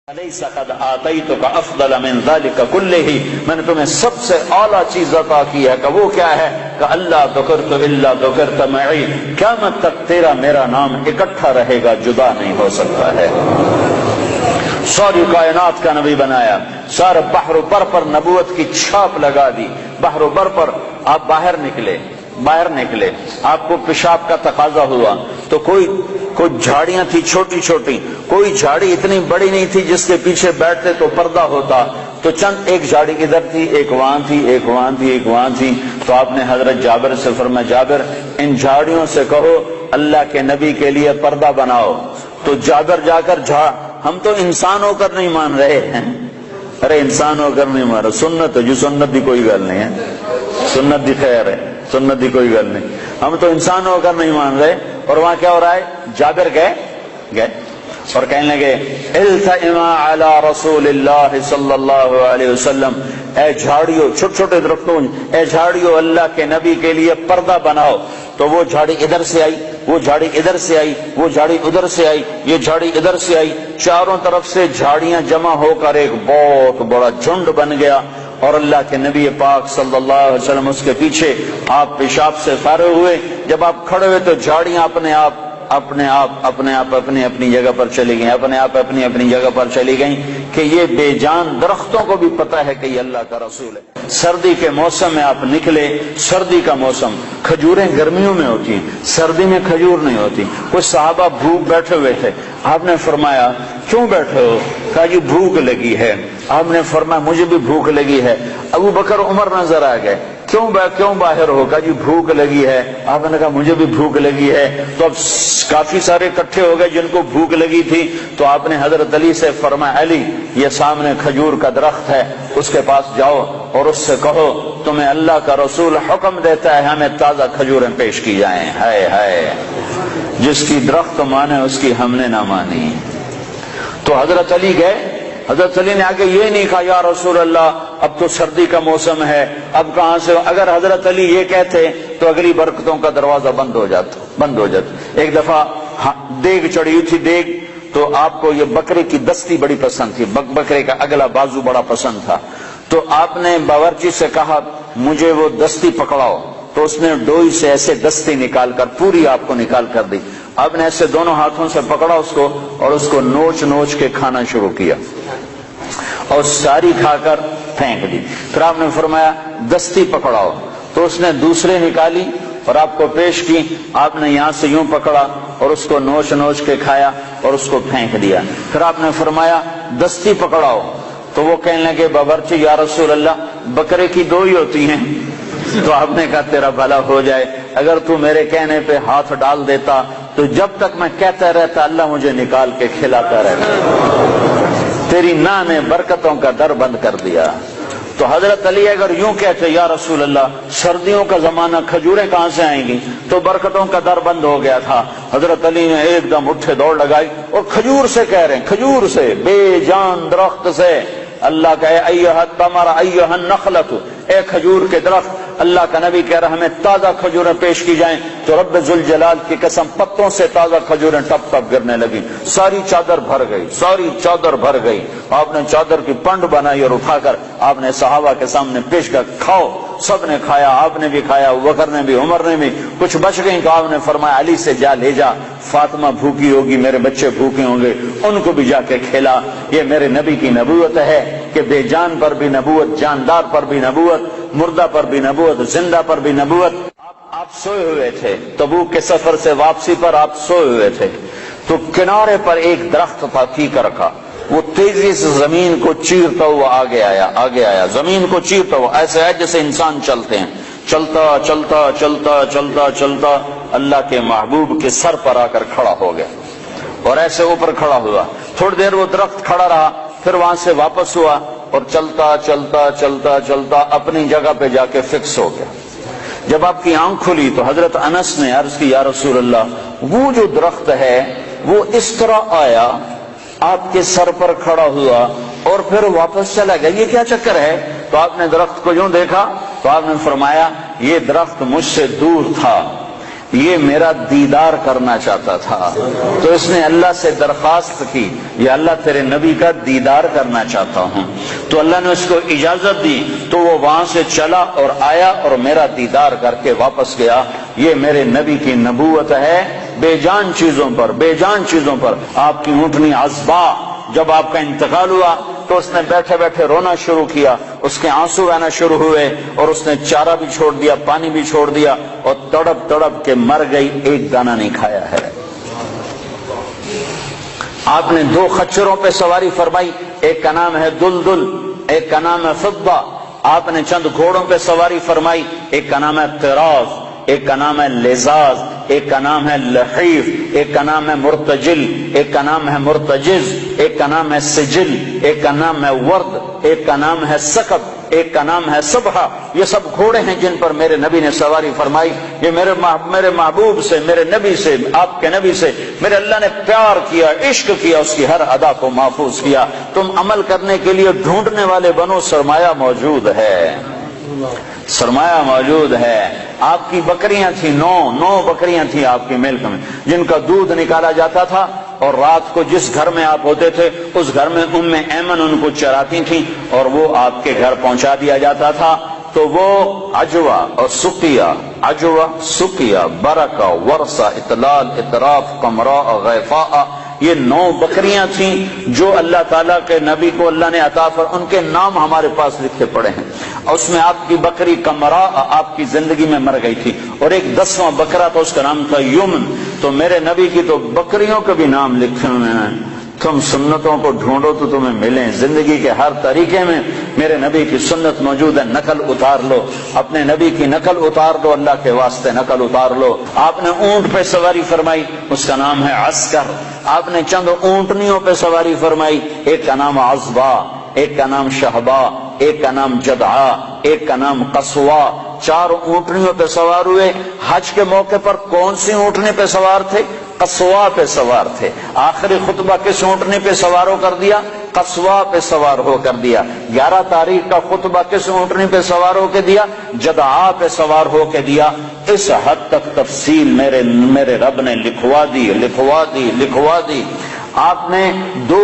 الیس قد آتیتک افضل من ذلک کلہ، میں نے تمہیں سب سے اعلیٰ چیز عطا کی ہے کہ وہ کیا ہے کہ اللہ ذکرت الا ذکرت معی، قیامت تک تیرا میرا نام اکٹھا رہے گا، جدا نہیں ہو سکتا ہے۔ ساری کائنات کا نبی بنایا، سارے بحر و بر پر نبوت کی چھاپ لگا دی۔ بحر و بر پر آپ باہر نکلے، آپ کو پیشاب کا تقاضا ہوا تو کوئی جھاڑیاں تھی چھوٹی چھوٹی، کوئی جھاڑی اتنی بڑی نہیں تھی جس کے پیچھے بیٹھتے تو پردہ ہوتا، تو چند ایک جھاڑی ادھر تھی، ایک وہاں تھی، ایک وہاں تھی، ایک وہاں تھی، تو آپ نے حضرت جابر سے فرمایا جابر ان جھاڑیوں سے کہو اللہ کے نبی کے لیے پردہ بناؤ۔ تو جابر جا کر ہم تو انسان ہو کر نہیں مان رہے ہیں، ارے انسان ہو کر نہیں مان رہے، سنت ہے جو سنت دی کوئی گل نہیں ہے، سنت دی خیر ہے، سنت دی کوئی گل نہیں، ہم تو انسان ہو کر نہیں مان رہے۔ اور وہاں کیا ہو رہا ہے، جابر گئے اور کہنے لگے التئما علی رسول اللہ صلی اللہ علیہ وسلم، اے جھاڑیوں، چھوٹے چھوٹے درختوں، اے جھاڑیوں اللہ کے نبی کے لیے پردہ بناؤ۔ تو وہ جھاڑی ادھر سے آئی، وہ جھاڑی ادھر سے آئی، وہ جھاڑی ادھر سے آئی، یہ جھاڑی ادھر سے آئی، چاروں طرف سے جھاڑیاں جمع ہو کر ایک بہت بڑا جھنڈ بن گیا۔ اور اللہ کے نبی پاک صلی اللہ علیہ وسلم اس کے پیچھے، آپ پیشاب سے فارغ ہوئے، جب آپ کھڑے ہوئے تو جھاڑیاں اپنے آپ اپنی اپنی جگہ پر چلی گئیں، اپنے آپ اپنی اپنی جگہ پر چلی گئیں، کہ یہ بے جان درختوں کو بھی پتہ ہے کہ یہ اللہ کا رسول ہے۔ سردی کے موسم میں آپ نکلے، سردی کا موسم، کھجوریں گرمیوں میں ہوتی ہیں، سردی میں کھجور نہیں ہوتی۔ کچھ صحابہ بھوک بیٹھے ہوئے تھے، آپ نے فرمایا کیوں بیٹھے ہو؟ کہا جی بھوک لگی ہے۔ آپ نے فرمایا مجھے بھی بھوک لگی ہے۔ ابو بکر عمر نظر آ گئے، کیوں باہر ہو؟ کہا جی بھوک لگی ہے۔ آپ نے کہا مجھے بھی بھوک لگی ہے۔ تو اب کافی سارے اکٹھے ہو گئے جن کو بھوک لگی تھی، تو آپ نے حضرت علی سے فرمایا علی یہ سامنے کھجور کا درخت ہے، اس کے پاس جاؤ اور اس سے کہو تمہیں اللہ کا رسول حکم دیتا ہے ہمیں تازہ کھجوریں پیش کی جائیں۔ ہائے ہائے، جس کی درخت مانے اس کی ہم نے نہ مانی۔ تو حضرت علی گئے، حضرت علی نے آگے یہ نہیں کہا یا رسول اللہ اب تو سردی کا موسم ہے، اب کہاں سے؟ اگر حضرت علی یہ کہتے تو اگلی برکتوں کا دروازہ بند ہو جاتا۔ ایک دفعہ دیگ چڑھی ہوئی تھی، دیگ تو آپ کو یہ بکرے کی دستی بڑی پسند تھی، بکرے کا اگلا بازو بڑا پسند تھا، تو آپ نے باورچی سے کہا مجھے وہ دستی پکڑاؤ، تو اس نے ڈوئی سے ایسے دستی نکال کر پوری آپ کو نکال کر دی۔ آپ نے ایسے دونوں ہاتھوں سے پکڑا اس کو اور اس کو نوچ کے کھانا شروع کیا اور ساری کھا کر پھینک دی۔ پھر آپ نے فرمایا دستی پکڑاؤ، تو اس نے دوسرے نکالی اور آپ کو پیش کی۔ آپ نے یہاں سے یوں پکڑا اور اس کو نوچ کے کھایا اور اس کو پھینک دیا۔ پھر آپ نے فرمایا دستی پکڑاؤ، تو وہ کہنے لگے باورچی یا رسول اللہ بکرے کی دو ہی ہوتی ہیں۔ تو آپ نے کہا تیرا بھلا ہو جائے، اگر تو میرے کہنے پہ ہاتھ ڈال دیتا تو جب تک میں کہتا رہتا اللہ مجھے نکال کے کھلاتا رہتا، تیری ناں نے برکتوں کا در بند کر دیا۔ تو حضرت علی اگر یوں کہتے یا رسول اللہ سردیوں کا زمانہ کھجوریں کہاں سے آئیں گی، تو برکتوں کا در بند ہو گیا تھا۔ حضرت علی نے ایک دم اٹھے دوڑ لگائی اور کھجور سے کہہ رہے ہیں، کھجور سے، بے جان درخت سے اللہ کا ایھا التمر ایھا النخلۃ، اے کھجور کے درخت، اللہ کا نبی کہہ رہا ہمیں تازہ کھجوریں پیش کی جائیں، تو رب ذوالجلال کی قسم پتوں سے تازہ کھجوریں ٹپ ٹپ گرنے لگی، ساری چادر بھر گئی۔ آپ نے چادر کی پنڈ بنائی اور اٹھا کر آپ نے صحابہ کے سامنے پیش کر کھاؤ، سب نے کھایا، آپ نے بھی کھایا، ابو بکر نے بھی، عمر نے بھی، کچھ بچ گئی تو آپ نے فرمایا علی سے جا لے جا، فاطمہ بھوکی ہوگی، میرے بچے بھوکے ہوں گے، ان کو بھی جا کے کھلا۔ یہ میرے نبی کی نبوت ہے کہ بے جان پر بھی نبوت، جاندار پر بھی نبوت، مردہ پر بھی نبوت، زندہ پر بھی نبوت۔ آپ سوئے ہوئے تھے، تبوک کے سفر سے واپسی پر آپ سوئے ہوئے تھے، تو کنارے پر ایک درخت تھا کیکر کا، وہ تیزی سے زمین کو چیرتا ہوا آگے آیا، زمین کو چیرتا ہوا، ایسے ہے جیسے انسان چلتے ہیں، چلتا اللہ کے محبوب کے سر پر آ کر کھڑا ہو گیا اور ایسے اوپر کھڑا ہوا۔ تھوڑی دیر وہ درخت کھڑا رہا، پھر وہاں سے واپس ہوا اور چلتا اپنی جگہ پہ جا کے فکس ہو گیا۔ جب آپ کی آنکھ کھلی تو حضرت انس نے عرض کی یا رسول اللہ وہ جو درخت ہے وہ اس طرح آیا، آپ کے سر پر کھڑا ہوا اور پھر واپس چلا گیا، یہ کیا چکر ہے؟ تو آپ نے درخت کو یوں دیکھا تو آپ نے فرمایا یہ درخت مجھ سے دور تھا، یہ میرا دیدار کرنا چاہتا تھا، تو اس نے اللہ سے درخواست کی یا اللہ تیرے نبی کا دیدار کرنا چاہتا ہوں، تو اللہ نے اس کو اجازت دی، تو وہ وہاں سے چلا اور آیا اور میرا دیدار کر کے واپس گیا۔ یہ میرے نبی کی نبوت ہے بے جان چیزوں پر۔ آپ کی اونٹنی عزبا، جب آپ کا انتقال ہوا تو اس نے بیٹھے بیٹھے رونا شروع کیا، اس کے آنسو آنا شروع ہوئے، اور اس نے چارہ بھی چھوڑ دیا، پانی بھی چھوڑ دیا، اور تڑپ تڑپ کے مر گئی، ایک دانہ نہیں کھایا ہے۔ آپ نے 2 خچروں پہ سواری فرمائی، ایک کا نام ہے دلدل، ایک کا نام ہے فضہ۔ آپ نے چند گھوڑوں پہ سواری فرمائی، ایک کا نام ہے طراز، ایک کا نام ہے لزاز، ایک کا نام ہے لحیف، ایک کا نام ہے مرتجل، ایک کا نام ہے مرتجز، ایک کا نام ہے سجل، ایک کا نام ہے ورد، ایک کا نام ہے سقط، ایک کا نام ہے صبحہ۔ یہ سب گھوڑے ہیں جن پر میرے نبی نے سواری فرمائی۔ یہ میرے محبوب سے، میرے نبی سے، آپ کے نبی سے میرے اللہ نے پیار کیا، عشق کیا، اس کی ہر ادا کو محفوظ کیا۔ تم عمل کرنے کے لیے ڈھونڈنے والے بنو، سرمایہ موجود ہے، سرمایہ موجود ہے۔ آپ کی بکریاں تھیں، 9 بکریاں تھیں آپ کی ملک میں، جن کا دودھ نکالا جاتا تھا، اور رات کو جس گھر میں آپ ہوتے تھے اس گھر میں ام ایمن ان کو چراتی تھیں، اور وہ آپ کے گھر پہنچا دیا جاتا تھا۔ تو وہ عجوہ اور سقیہ، برکہ، ورثہ، اطلال، اطراف، قمراء، غیفاء، یہ 9 بکریاں تھیں جو اللہ تعالیٰ کے نبی کو اللہ نے عطا فرمائی، ان کے نام ہمارے پاس لکھے پڑے ہیں۔ اور اس میں آپ کی بکری قمراء آپ کی زندگی میں مر گئی تھی، اور ایک 10واں بکرا تھا، اس کا نام تھا یمن۔ تو میرے نبی کی تو بکریوں کے بھی نام لکھے ہوئے ہیں۔ تم سنتوں کو ڈھونڈو تو تمہیں ملیں، زندگی کے ہر طریقے میں میرے نبی کی سنت موجود ہے۔ نقل اتار لو، اپنے نبی کی نقل اتار دو، اللہ کے واسطے نقل اتار لو۔ آپ نے اونٹ پہ سواری فرمائی، اس کا نام ہے عسکر۔ آپ نے چند اونٹنیوں پہ سواری فرمائی، ایک کا نام عزبا، ایک کا نام شہبا، ایک کا نام جدعا، ایک کا نام قصوا۔ 4 اونٹنیوں پہ سوار ہوئے۔ حج کے موقع پر کون سی اونٹنی پہ سوار تھے؟ قصوا پہ سوار تھے۔ آخری خطبہ کس اونٹنی پہ سوار ہو کر دیا؟ قصوا پہ سوار ہو کر دیا۔ 11 تاریخ کا خطبہ کس اونٹنی پہ سوار ہو کے دیا؟ جدعا پہ سوار ہو کے دیا۔ اس حد تک تفصیل میرے رب نے لکھوا دی۔ آپ نے 2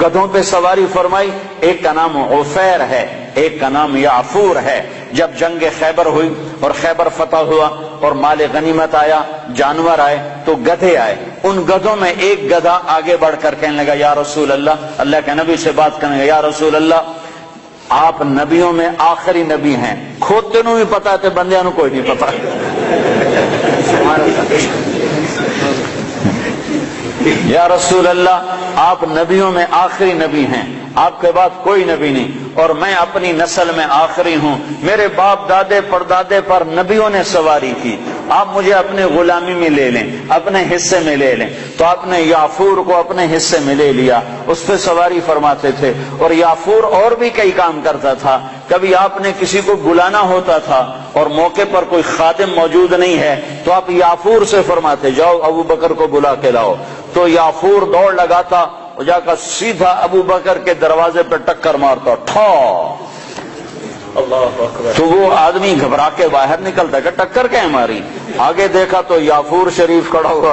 گدھوں پہ سواری فرمائی، ایک کا نام عفیر ہے، ایک کا نام یعفور ہے۔ جب جنگ خیبر ہوئی اور خیبر فتح ہوا اور مال غنیمت آیا، جانور آئے، تو گدھے آئے۔ ان گدھوں میں ایک گدھا آگے بڑھ کر کہنے لگا، یا رسول اللہ، اللہ کے نبی سے بات کرنے لگا، یا رسول اللہ، آپ نبیوں میں آخری نبی ہیں۔ کھوتے نو بھی پتا تے بندیاں نو کوئی نہیں پتا۔ یا رسول اللہ، آپ نبیوں میں آخری نبی ہیں، آپ کے بعد کوئی نبی نہیں، اور میں اپنی نسل میں آخری ہوں۔ میرے باپ دادے پردادے پر نبیوں نے سواری کی، آپ مجھے اپنے غلامی میں لے لیں، اپنے حصے میں لے لیں۔ تو آپ نے یافور کو اپنے حصے میں لے لیا، اس پہ سواری فرماتے تھے۔ اور یافور اور بھی کئی کام کرتا تھا۔ کبھی آپ نے کسی کو بلانا ہوتا تھا اور موقع پر کوئی خادم موجود نہیں ہے، تو آپ یافور سے فرماتے، جاؤ ابو بکر کو بلا کے لاؤ۔ تو یافور دوڑ لگاتا، وہ جا کر سیدھا ابو بکر کے دروازے پہ ٹکر مارتا، ٹھا۔ تو وہ آدمی گھبرا کے باہر نکلتا کہ ٹکر کیا ماری؟ آگے دیکھا تو یافور شریف کھڑا ہوا،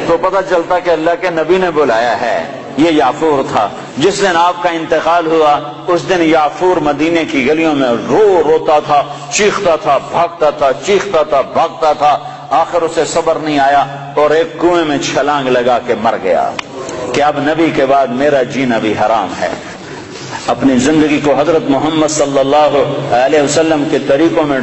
تو پتہ چلتا کہ اللہ کے نبی نے بلایا ہے۔ یہ یافور تھا۔ جس دن آپ کا انتقال ہوا، اس دن یافور مدینے کی گلیوں میں روتا تھا، چیختا تھا، بھاگتا تھا، چیختا تھا، بھاگتا تھا۔ آخر اسے صبر نہیں آیا اور ایک کنویں میں چھلانگ لگا کے مر گیا کہ اب نبی کے بعد میرا جینا بھی حرام ہے۔ اپنی زندگی کو حضرت محمد صلی اللہ علیہ وسلم کے طریقوں میں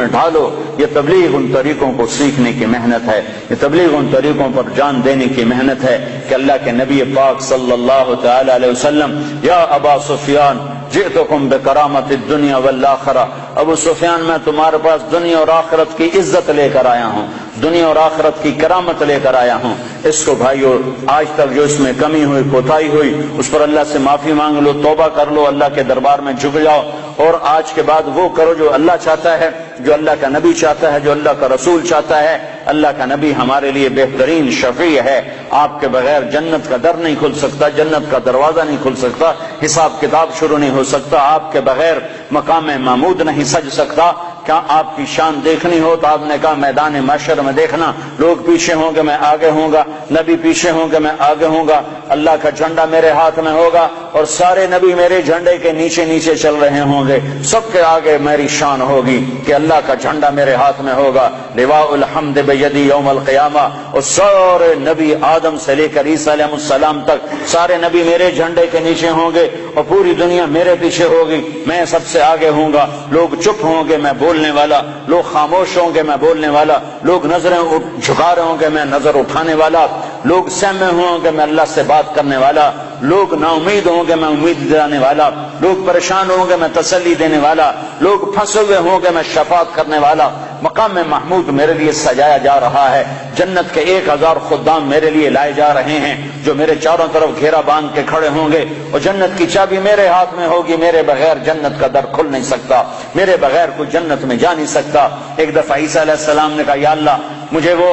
ڈھالو۔ یہ تبلیغ ان طریقوں کو سیکھنے کی محنت ہے، یہ تبلیغ ان طریقوں پر جان دینے کی محنت ہے کہ اللہ کے نبی پاک صلی اللہ تعالی علیہ وسلم، یا ابا سفیان جئتکم بکرامت الدنیا والآخرہ، ابو سفیان میں تمہارے پاس دنیا اور آخرت کی عزت لے کر آیا ہوں، دنیا اور آخرت کی کرامت لے کر آیا ہوں۔ اس کو بھائیو، آج تک جو اس میں کمی ہوئی، کوتاہی ہوئی، اس پر اللہ سے معافی مانگ لو، توبہ کر لو، اللہ کے دربار میں جھک جاؤ، اور آج کے بعد وہ کرو جو اللہ چاہتا ہے، جو اللہ کا نبی چاہتا ہے، جو اللہ کا رسول چاہتا ہے۔ اللہ کا نبی ہمارے لیے بہترین شفیع ہے۔ آپ کے بغیر جنت کا در نہیں کھل سکتا، جنت کا دروازہ نہیں کھل سکتا، حساب کتاب شروع نہیں ہو سکتا، آپ کے بغیر مقام محمود نہیں سج سکتا۔ کیا آپ کی شان دیکھنی ہو تو آپ نے کہا میدان محشر میں دیکھنا، لوگ پیچھے ہوں گے میں آگے ہوں گا، نبی پیچھے ہوں گے میں آگے ہوں گا، اللہ کا جھنڈا میرے ہاتھ میں ہوگا اور سارے نبی میرے جھنڈے کے نیچے نیچے چل رہے ہوں گے، سب کے آگے میری شان ہوگی کہ اللہ کا جھنڈا میرے ہاتھ میں ہوگا، لواء الحمد بیدی یوم القیامہ، اور سارے نبی آدم سے لے کر عیسیٰ علیہ السلام تک سارے نبی میرے جھنڈے کے نیچے ہوں گے اور پوری دنیا میرے پیچھے ہوگی، میں سب سے آگے ہوں گا، لوگ چپ ہوں گے میں بولنے والا، لوگ خاموش ہوں گے میں بولنے والا، لوگ نظریں جھکا رہے ہوں گے میں نظر اٹھانے والا، لوگ سہمے ہوں گے میں اللہ سے بات کرنے والا، لوگ نا امید ہوں گے میں امید دلانے والا، لوگ پریشان ہوں گے میں تسلی دینے والا، لوگ پھنسے ہوئے ہوں گے میں شفاعت کرنے والا۔ مقام محمود میرے لیے سجایا جا رہا ہے، جنت کے 1000 خدام میرے لیے لائے جا رہے ہیں جو میرے چاروں طرف گھیرا باندھ کے کھڑے ہوں گے، اور جنت کی چابی میرے ہاتھ میں ہوگی، میرے بغیر جنت کا در کھل نہیں سکتا، میرے بغیر کوئی جنت میں جا نہیں سکتا۔ ایک دفعہ عیسیٰ علیہ السلام نے کہا یا اللہ مجھے وہ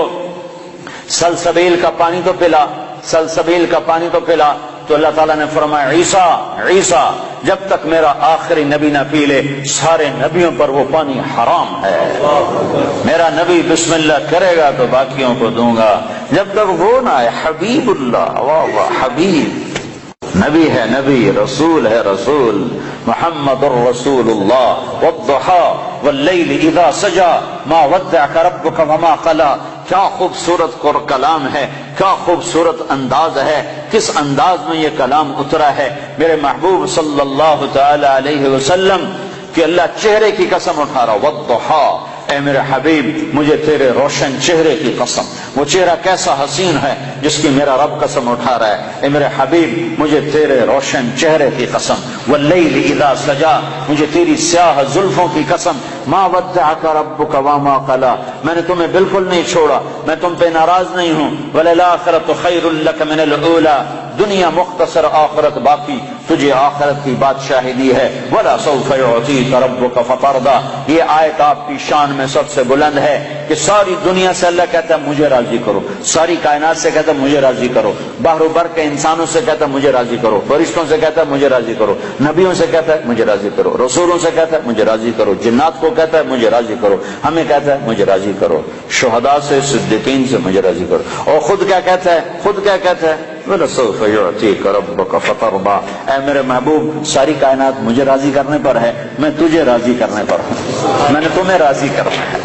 سلسبیل کا پانی تو پلا، سلسبیل کا پانی تو پلا، تو اللہ تعالیٰ نے فرمایا عیسیٰ جب تک میرا آخری نبی نہ پی لے سارے نبیوں پر وہ پانی حرام ہے، میرا نبی بسم اللہ کرے گا تو باقیوں کو دوں گا، جب تک وہ نہ آئے۔ حبیب اللہ، واہ واہ، حبیب، نبی ہے نبی، رسول ہے رسول، محمد الرسول اللہ۔ والضحى واللیل اذا سجا ما ودعك ربك وما قلى، کیا خوبصورت کلام ہے، کیا خوبصورت انداز ہے، کس انداز میں یہ کلام اترا ہے میرے محبوب صلی اللہ تعالی علیہ وسلم کہ اللہ چہرے کی قسم اٹھا رہا، والضحى، اے میرے حبیب مجھے تیرے روشن چہرے کی قسم، وہ چہرہ کیسا حسین ہے جس کی میرا رب قسم اٹھا رہا ہے، اے میرے حبیب مجھے تیرے روشن چہرے کی قسم، واللیل اذا سجا، مجھے تیری سیاہ زلفوں کی قسم، ما ودعک ربک وما قلی، میں نے تمہیں بالکل نہیں چھوڑا، میں تم پہ ناراض نہیں ہوں، وللآخرۃ خیر لک من الاولی، دنیا مختصر آخرت باقی، تجھے آخرت کی بادشاہی دی ہے، ولا سوف یعطیک ربک فترضی، یہ آیت آپ کی شان میں سب سے بلند ہے کہ ساری دنیا سے اللہ کہتا ہے مجھے راضی کرو، ساری کائنات سے کہتا ہے مجھے راضی کرو، بحر و بر کے انسانوں سے کہتا ہے مجھے راضی کرو، فرشتوں سے کہتا ہے مجھے راضی کرو، نبیوں سے کہتا ہے مجھے راضی کرو، رسولوں سے کہتا ہے مجھے راضی کرو، جنات کو کہتا ہے مجھے راضی کرو، ہمیں کہتا ہے مجھے راضی کرو، شہداء سے صدیقین سے مجھے راضی کرو، اور خود کیا کہتا ہے، خود کیا کہتا ہے، وَلَسَوْفَ يُعْطِيكَ رَبُّكَ فَتَرْضَىٰ، اے میرے محبوب ساری کائنات مجھے راضی کرنے پر ہے، میں تجھے راضی کرنے پر ہوں، میں نے تمہیں راضی کرنا ہے۔